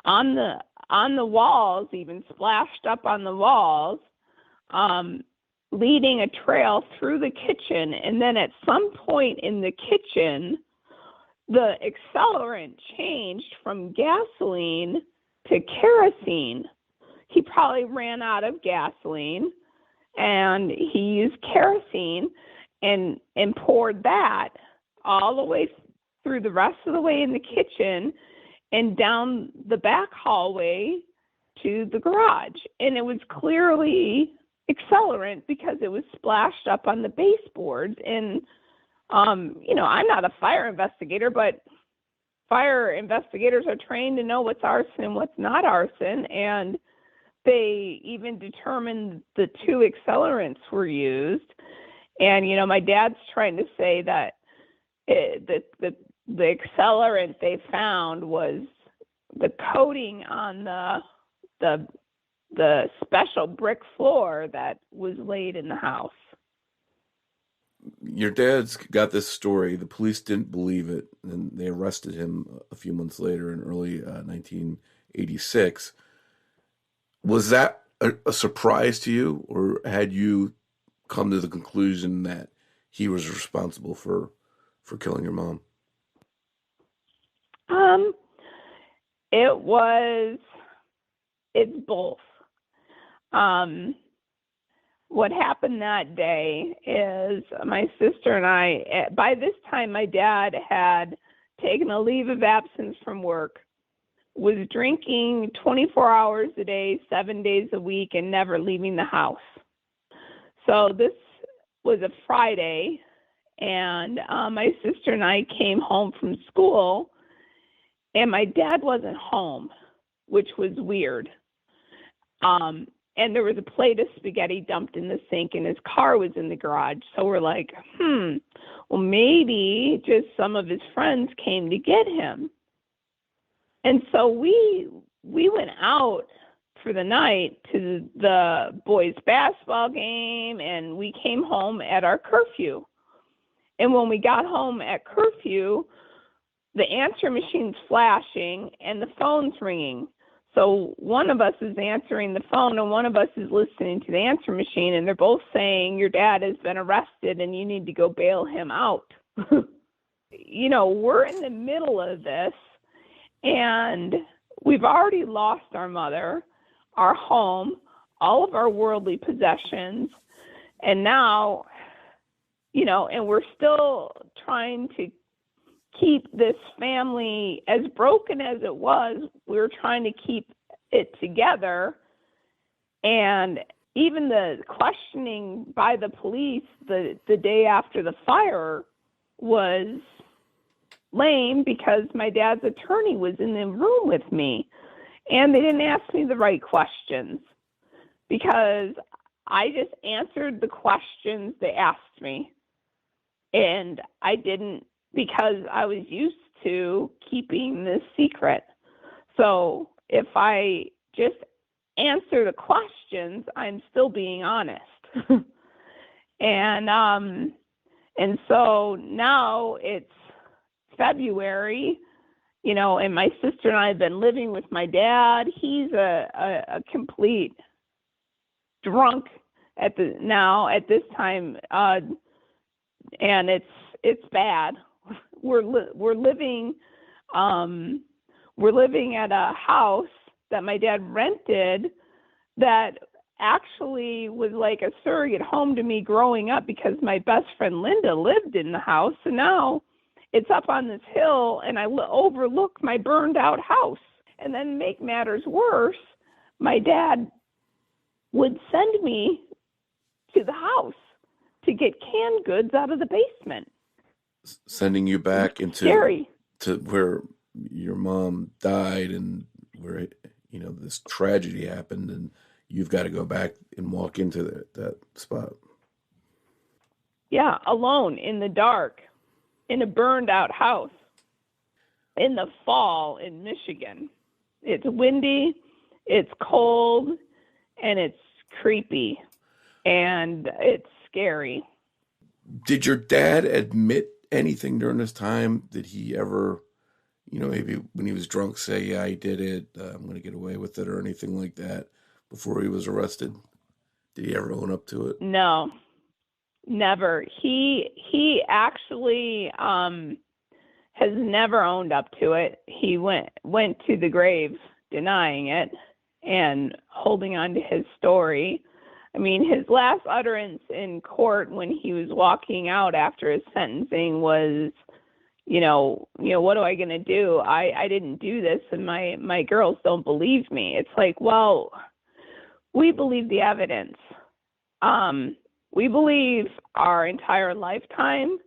on the walls, even splashed up on the walls, leading a trail through the kitchen. And then at some point in the kitchen, the accelerant changed from gasoline to kerosene. He probably ran out of gasoline, and he used kerosene and poured that all the way through the rest of the way in the kitchen and down the back hallway to the garage. And it was clearly accelerant because it was splashed up on the baseboards. And, I'm not a fire investigator, but fire investigators are trained to know what's arson and what's not arson. And they even determined the two accelerants were used. And, my dad's trying to say that the accelerant they found was the coating on the special brick floor that was laid in the house. Your dad's got this story. The police didn't believe it, and they arrested him a few months later in early 1986. Was that a surprise to you, or had you come to the conclusion that he was responsible for killing your mom? It's both. What happened that day is my sister and I, by this time my dad had taken a leave of absence from work, was drinking 24 hours a day, 7 days a week, and never leaving the house. So this was a Friday, and my sister and I came home from school, and my dad wasn't home, which was weird. And there was a plate of spaghetti dumped in the sink, and his car was in the garage. So we're like, well, maybe just some of his friends came to get him. And so we went out for the night to the boys' basketball game, and we came home at our curfew. And when we got home at curfew, the answer machine's flashing and the phone's ringing. So one of us is answering the phone and one of us is listening to the answer machine, and they're both saying, your dad has been arrested and you need to go bail him out. We're in the middle of this, and we've already lost our mother, our home, all of our worldly possessions, and now, and we're still trying to keep this family, as broken as it was, we were trying to keep it together. And even the questioning by the police the day after the fire was lame because my dad's attorney was in the room with me, and they didn't ask me the right questions because I just answered the questions they asked me, and I didn't, because I was used to keeping this secret. So if I just answer the questions, I'm still being honest. And so now it's February, and my sister and I have been living with my dad. He's a complete drunk at this time, and it's bad. We're living at a house that my dad rented that actually was like a surrogate home to me growing up because my best friend Linda lived in the house. And now it's up on this hill and I overlook my burned out house. And then make matters worse, my dad would send me to the house to get canned goods out of the basement. Sending you back into scary. To where your mom died and where, this tragedy happened, and you've got to go back and walk into that spot. Yeah, alone in the dark, in a burned out house, in the fall in Michigan. It's windy, it's cold, and it's creepy, and it's scary. Did your dad admit anything during this time? Did he ever, maybe when he was drunk, say, yeah, I did it, I'm going to get away with it, or anything like that before he was arrested? Did he ever own up to it? No, never. He actually has never owned up to it. He went to the grave denying it and holding on to his story. I mean, his last utterance in court when he was walking out after his sentencing was, what am I going to do? I didn't do this, and my girls don't believe me. It's like, well, we believe the evidence. We believe our entire lifetime.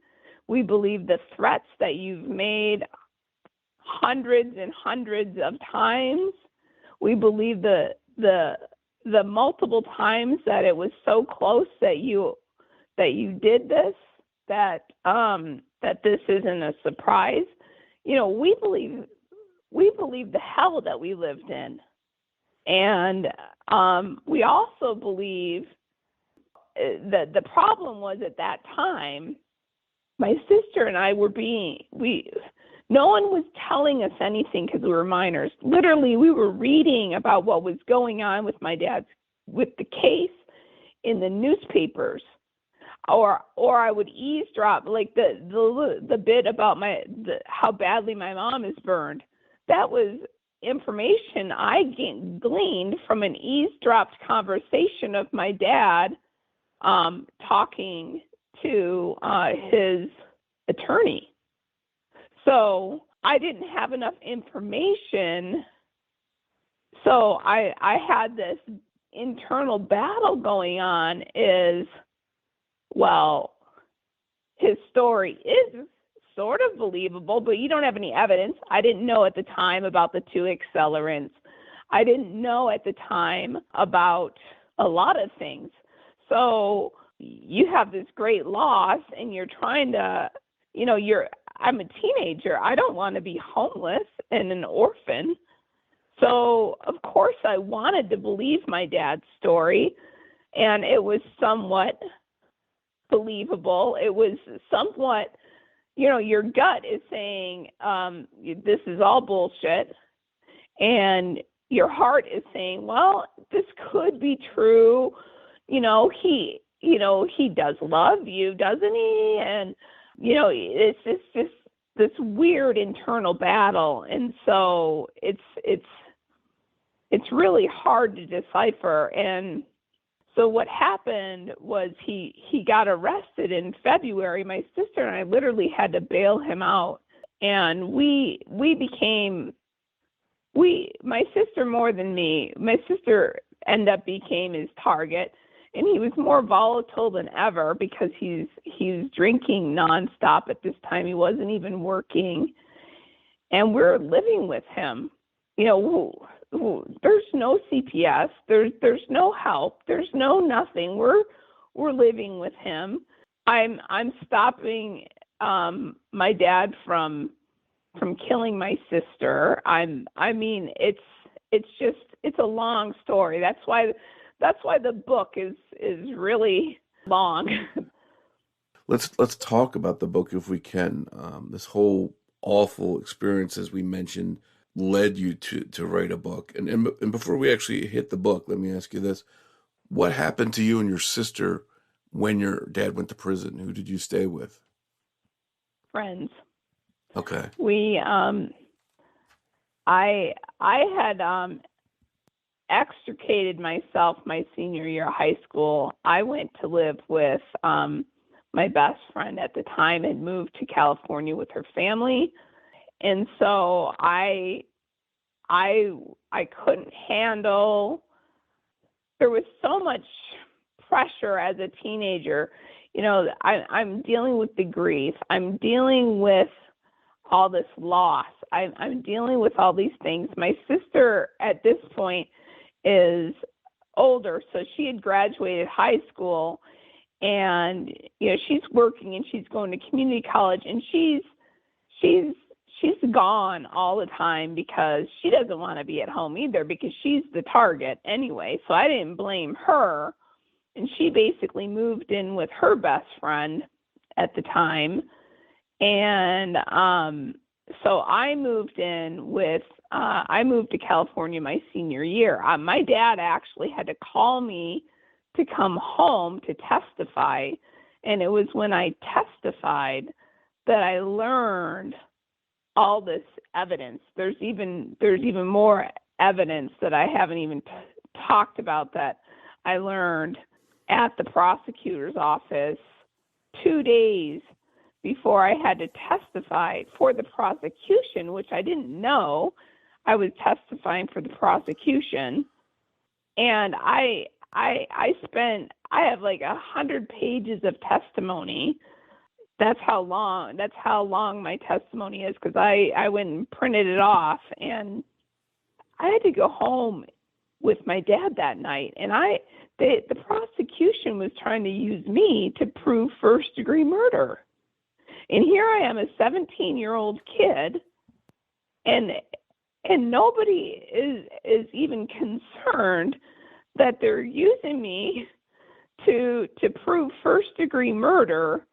We believe the threats that you've made hundreds and hundreds of times. We believe the multiple times that it was so close that you did this, that this isn't a surprise. We believe the hell that we lived in. And we also believe that the problem was at that time, my sister and I no one was telling us anything because we were minors. Literally, we were reading about what was going on with with the case in the newspapers, or I would eavesdrop, like the bit about how badly my mom is burned. That was information I gleaned from an eavesdropped conversation of my dad talking to his attorney. So I didn't have enough information. So I had this internal battle going on is, well, his story is sort of believable, but you don't have any evidence. I didn't know at the time about the 2 accelerants. I didn't know at the time about a lot of things. So you have this great loss and you're trying to, I'm a teenager. I don't want to be homeless and an orphan. So, of course, I wanted to believe my dad's story, and it was somewhat believable. It was somewhat, your gut is saying, this is all bullshit, and your heart is saying, well, this could be true. He does love you, doesn't he? And it's just this weird internal battle, and so it's really hard to decipher. And so what happened was he got arrested in February. My sister and I literally had to bail him out, and my sister more than me. My sister became his target. And he was more volatile than ever because he's drinking nonstop at this time. He wasn't even working, and we're living with him. There's no CPS. There's no help. There's no nothing. We're living with him. I'm stopping my dad from killing my sister. It's a long story. That's why the book is really long. Let's talk about the book if we can. This whole awful experience, as we mentioned, led you to write a book. And before we actually hit the book, let me ask you this. What happened to you and your sister when your dad went to prison? Who did you stay with? Friends. Okay. We I had extricated myself my senior year of high school. I went to live with my best friend at the time, had moved to California with her family. And so I couldn't handle, there was so much pressure as a teenager. You know, I'm dealing with the grief. I'm dealing with all this loss. I'm dealing with all these things. My sister at this point is older, so she had graduated high school, and you know, she's working and she's going to community college, and she's gone all the time because she doesn't want to be at home either, because she's the target anyway. So I didn't blame her, and she basically moved in with her best friend at the time. And so I moved in with, I moved to California my senior year. My dad actually had to call me to come home to testify. And it was when I testified that I learned all this evidence. There's even more evidence that I haven't even talked about that I learned at the prosecutor's office 2 days before I had to testify for the prosecution, which I didn't know I was testifying for the prosecution. And I have like 100 pages of testimony. That's how long my testimony is, because I went and printed it off, and I had to go home with my dad that night. And the prosecution was trying to use me to prove first-degree murder. And here I am, a 17-year-old kid, and nobody is even concerned that they're using me to prove first-degree murder,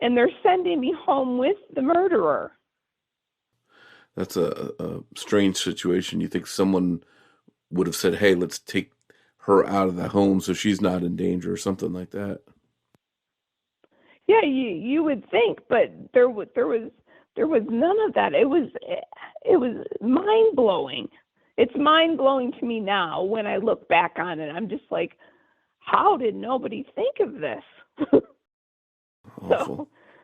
and they're sending me home with the murderer. That's a strange situation. You think someone would have said, hey, let's take her out of the home so she's not in danger or something like that. Yeah, you would think, but there was none of that. It was mind-blowing. It's mind-blowing to me now when I look back on it. I'm just like, how did nobody think of this?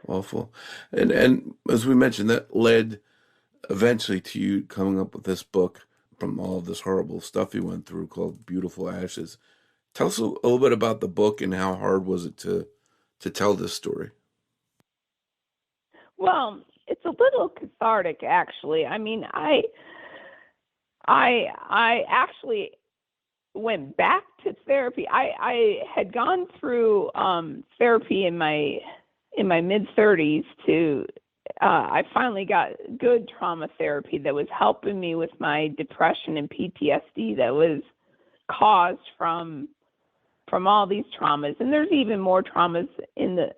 Awful. And as we mentioned, that led eventually to you coming up with this book from all of this horrible stuff you went through called Beautiful Ashes. Tell us a little bit about the book and how hard was it to tell this story? Well, it's a little cathartic, actually. I mean, I actually went back to therapy. I had gone through therapy in my mid-30s to I finally got good trauma therapy that was helping me with my depression and PTSD that was caused from all these traumas. And there's even more traumas that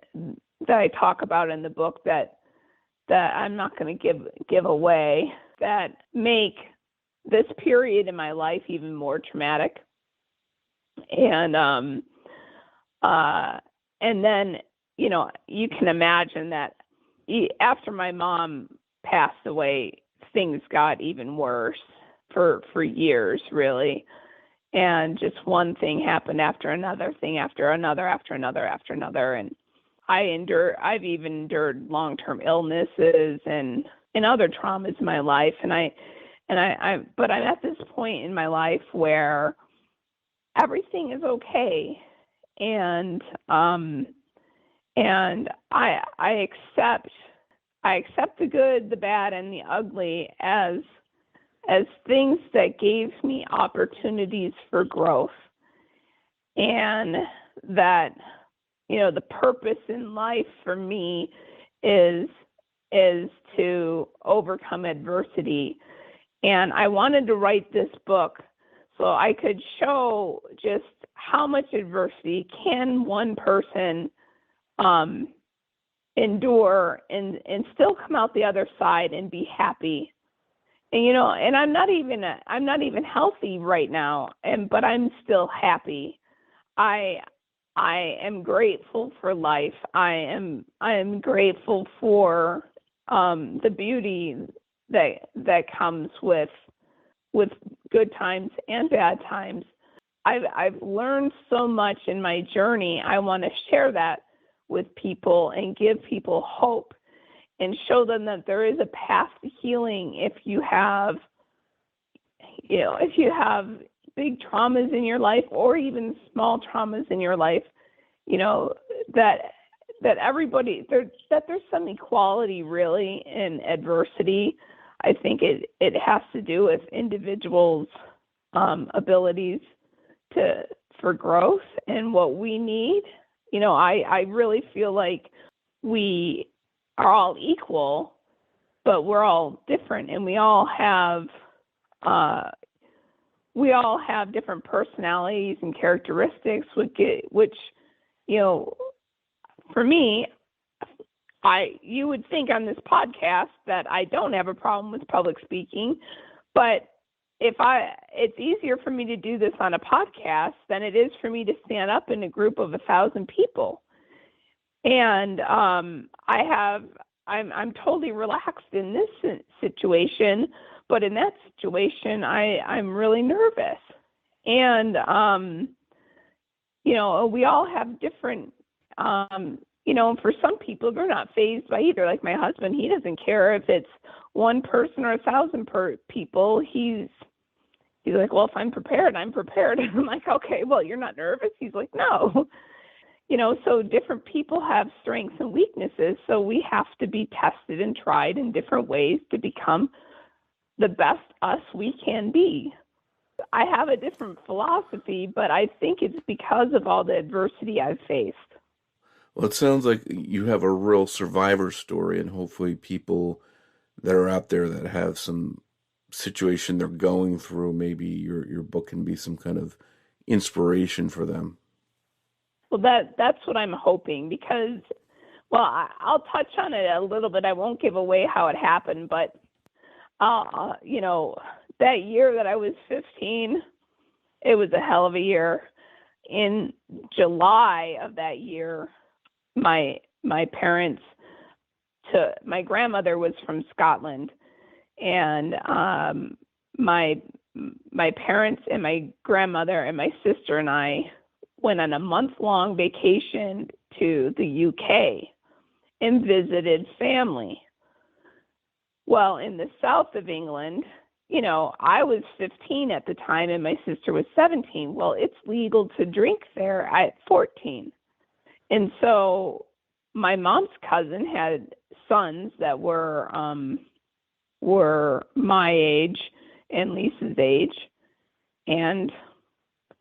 I talk about in the book that I'm not going to give away, that make this period in my life even more traumatic. And then, you know, you can imagine that after my mom passed away, things got even worse for years, really. And just one thing happened after another thing, after another. And I've even endured long-term illnesses and other traumas in my life. But I'm at this point in my life where everything is okay. And I accept the good, the bad, and the ugly as things that gave me opportunities for growth, and that, you know, the purpose in life for me is to overcome adversity. And I wanted to write this book so I could show just how much adversity can one person endure and still come out the other side and be happy. And, you know, and I'm not even healthy right now, but I'm still happy. I am grateful for life. I am grateful for the beauty that comes with good times and bad times. I've learned so much in my journey. I want to share that with people and give people hope and show them that there is a path to healing if you have big traumas in your life or even small traumas in your life, that everybody that there's some equality really in adversity. I think it has to do with individuals' abilities for growth and what we need. I really feel like we are all equal, but we're all different, and we all have different personalities and characteristics, which for me, you would think on this podcast that I don't have a problem with public speaking, but it's easier for me to do this on a podcast than it is for me to stand up in a group of 1,000 people. And I'm totally relaxed in this situation, but in that situation, I'm really nervous. And we all have different. For some people, they're not fazed by either. Like my husband, he doesn't care if it's one person or 1,000 people. He's like, well, if I'm prepared, I'm prepared. And I'm like, okay, well, you're not nervous? He's like, no. So different people have strengths and weaknesses. So we have to be tested and tried in different ways to become the best us we can be. I have a different philosophy, but I think it's because of all the adversity I've faced. Well, it sounds like you have a real survivor story, and hopefully people that are out there that have some situation they're going through, maybe your book can be some kind of inspiration for them. Well, that's what I'm hoping, because, I'll touch on it a little bit. I won't give away how it happened, but, that year that I was 15, it was a hell of a year. In July of that year, my grandmother was from Scotland, and my parents and my grandmother and my sister and I went on a month-long vacation to the UK and visited family. Well, in the south of England, I was 15 at the time and my sister was 17. Well, it's legal to drink there at 14. And so my mom's cousin had sons that were my age and Lisa's age, and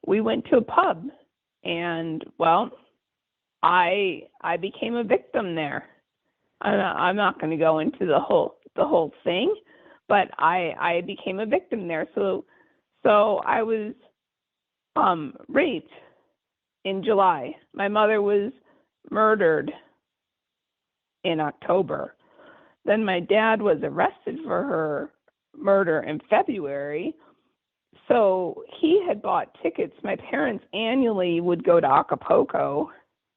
we went to a pub, and I became a victim there. I'm not going to go into the whole thing, but I became a victim there. So I was raped in July. My mother was murdered in October. Then my dad was arrested for her murder in February. So he had bought tickets. My parents annually would go to Acapulco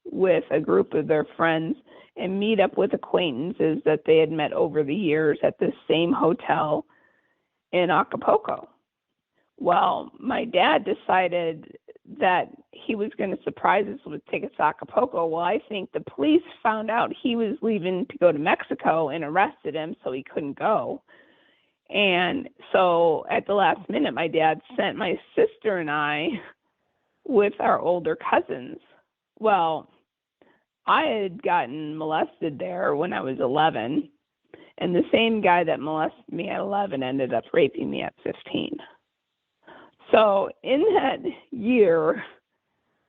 with a group of their friends and meet up with acquaintances that they had met over the years at the same hotel in Acapulco. Well, my dad decided that he was going to surprise us with tickets to Acapulco. Well, I think the police found out he was leaving to go to Mexico and arrested him, so he couldn't go. And so at the last minute, my dad sent my sister and I with our older cousins. Well, I had gotten molested there when I was 11, and the same guy that molested me at 11 ended up raping me at 15. So in that year,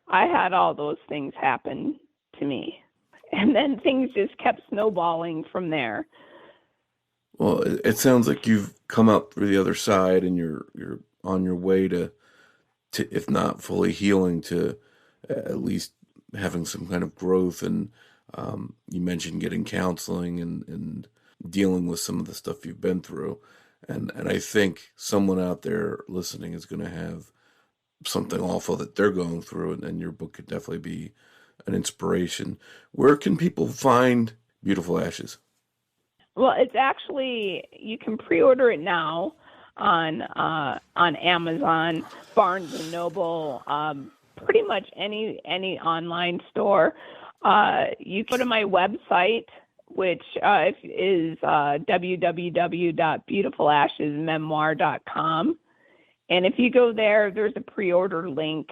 I had all those things happen to me. And then things just kept snowballing from there. Well, it sounds like you've come out through the other side, and you're on your way to if not fully healing, to at least having some kind of growth. And you mentioned getting counseling and dealing with some of the stuff you've been through. And I think someone out there listening is going to have something awful that they're going through, and your book could definitely be an inspiration. Where can people find Beautiful Ashes? Well, it's actually, you can pre-order it now. on Amazon, Barnes and Noble, pretty much any online store. You can go to my website, which is www.beautifulashesmemoir.com. And if you go there, there's a pre-order link,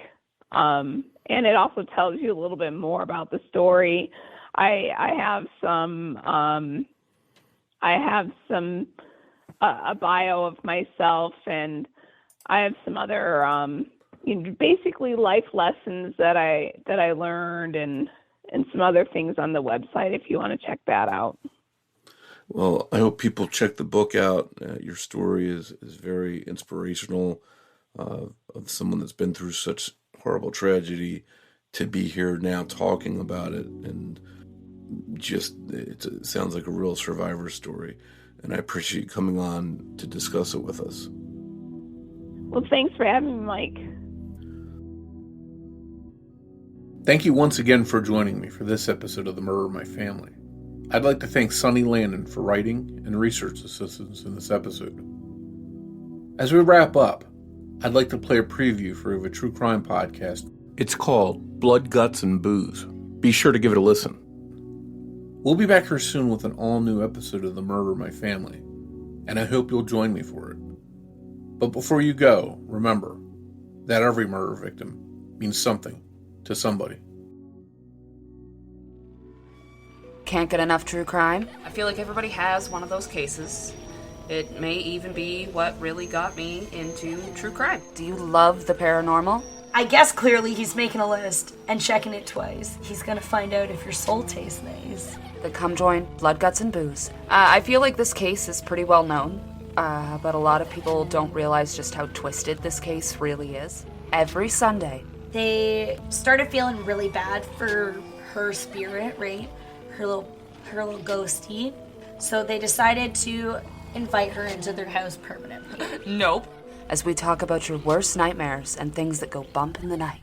and it also tells you a little bit more about the story. I have a bio of myself, and I have some other basically life lessons that I learned, and some other things on the website if you want to check that out. Well, I hope people check the book out. Your story is very inspirational, of someone that's been through such horrible tragedy to be here now talking about it, and just it sounds like a real survivor story. And I appreciate you coming on to discuss it with us. Well, thanks for having me, Mike. Thank you once again for joining me for this episode of The Murder of My Family. I'd like to thank Sonny Landon for writing and research assistance in this episode. As we wrap up, I'd like to play a preview for a true crime podcast. It's called Blood, Guts, and Booze. Be sure to give it a listen. We'll be back here soon with an all-new episode of The Murder of My Family, and I hope you'll join me for it. But before you go, remember that every murder victim means something to somebody. Can't get enough true crime? I feel like everybody has one of those cases. It may even be what really got me into true crime. Do you love the paranormal? I guess clearly he's making a list and checking it twice. He's gonna find out if your soul tastes nice. Then come join Blood, Guts, and Booze. I feel like this case is pretty well known, but a lot of people don't realize just how twisted this case really is. Every Sunday, They started feeling really bad for her spirit, right? Her little ghosty. So they decided to invite her into their house permanently. Nope. As we talk about your worst nightmares and things that go bump in the night.